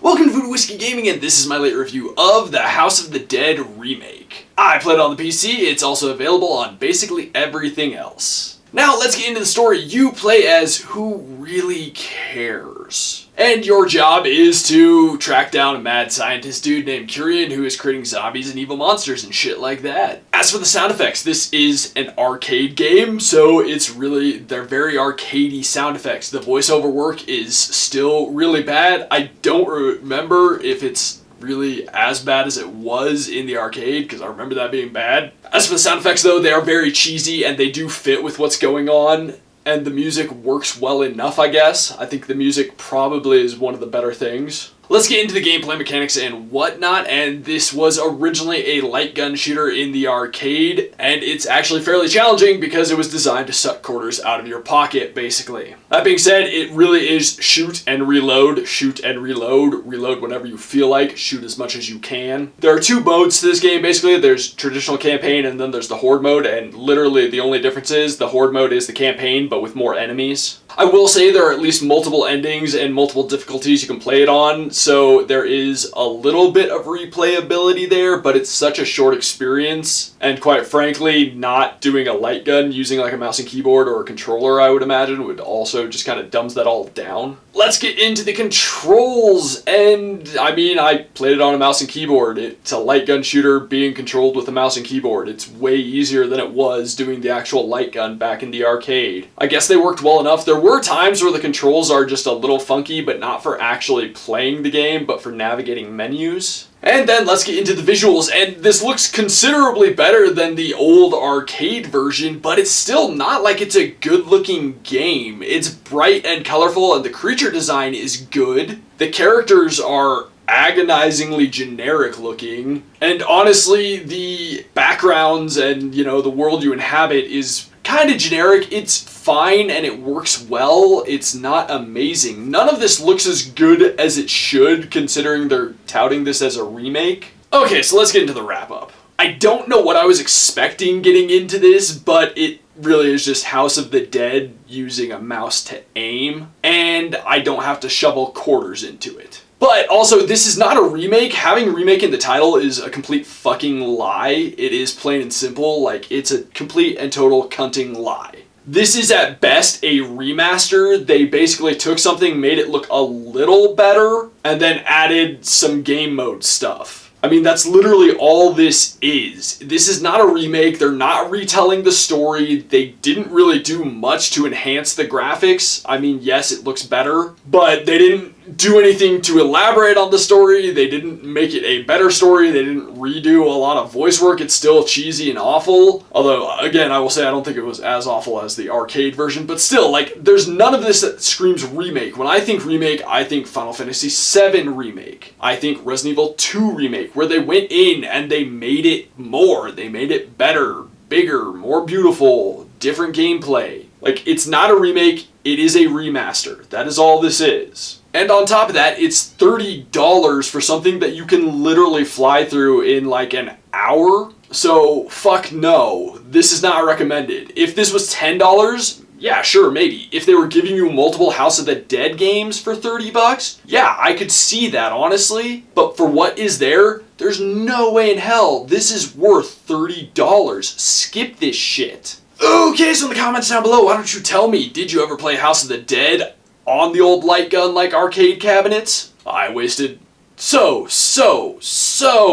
Welcome to Voodoo Whiskey Gaming, and this is my late review of the House of the Dead Remake. I played it on the PC, it's also available on basically everything else. Now let's get into the story. You play as who really cares. And your job is to track down a mad scientist dude named Curian who is creating zombies and evil monsters and shit like that. As for the sound effects, this is an arcade game, so they're very arcadey sound effects. The voiceover work is still really bad. I don't remember if it's really as bad as it was in the arcade, because I remember that being bad. As for the sound effects though, they are very cheesy and they do fit with what's going on, and the music works well enough, I guess. I think the music probably is one of the better things. Let's get into the gameplay mechanics and whatnot, and this was originally a light gun shooter in the arcade, and it's actually fairly challenging because it was designed to suck quarters out of your pocket, basically. That being said, it really is shoot and reload, reload whenever you feel like, shoot as much as you can. There are two modes to this game, basically. There's traditional campaign and then there's the horde mode, and literally the only difference is the horde mode is the campaign, but with more enemies. I will say there are at least multiple endings and multiple difficulties you can play it on, so there is a little bit of replayability there, but it's such a short experience, and quite frankly, not doing a light gun using like a mouse and keyboard or a controller, I would imagine, would also just kind of dumbs that all down. Let's get into the controls, and I mean, I played it on a mouse and keyboard. It's a light gun shooter being controlled with a mouse and keyboard. It's way easier than it was doing the actual light gun back in the arcade. I guess they worked well enough. There were times where the controls are just a little funky, but not for actually playing the game, but for navigating menus. And then let's get into the visuals, and this looks considerably better than the old arcade version, but it's still not like it's a good-looking game. It's bright and colorful, and the creature design is good. The characters are agonizingly generic looking, and honestly, the backgrounds and, you know, the world you inhabit is kind of generic. It's fine and it works well. It's not amazing. None of this looks as good as it should, considering they're touting this as a remake. Okay, so let's get into the wrap-up. I don't know what I was expecting getting into this, but it really is just House of the Dead using a mouse to aim, and I don't have to shovel quarters into it. But also, this is not a remake. Having remake in the title is a complete fucking lie. It is plain and simple. Like, it's a complete and total cunting lie. This is at best a remaster. They basically took something, made it look a little better, and then added some game mode stuff. I mean, that's literally all this is. This is not a remake. They're not retelling the story. They didn't really do much to enhance the graphics. I mean, yes, it looks better, but they didn't do anything to elaborate on the story. They didn't make it a better story. They didn't redo a lot of voice work. It's still cheesy and awful. Although, again, I will say I don't think it was as awful as the arcade version, but still, like, there's none of this that screams remake. When I think remake, I think Final Fantasy VII Remake. I think Resident Evil 2 Remake, where they went in and they made it more. They made it better, bigger, more beautiful, different gameplay. Like, it's not a remake, it is a remaster. That is all this is. And on top of that, it's $30 for something that you can literally fly through in like an hour. So, fuck no. This is not recommended. If this was $10, yeah, sure, maybe. If they were giving you multiple House of the Dead games for $30, yeah, I could see that, honestly. But for what is there, there's no way in hell this is worth $30. Skip this shit. Okay, so in the comments down below, why don't you tell me, did you ever play House of the Dead on the old light gun like arcade cabinets? I wasted so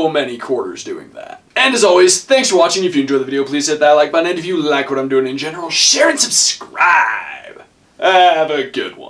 many quarters doing that. And as always, thanks for watching. If you enjoyed the video, please hit that like button, and if you like what I'm doing in general, share and subscribe. Have a good one.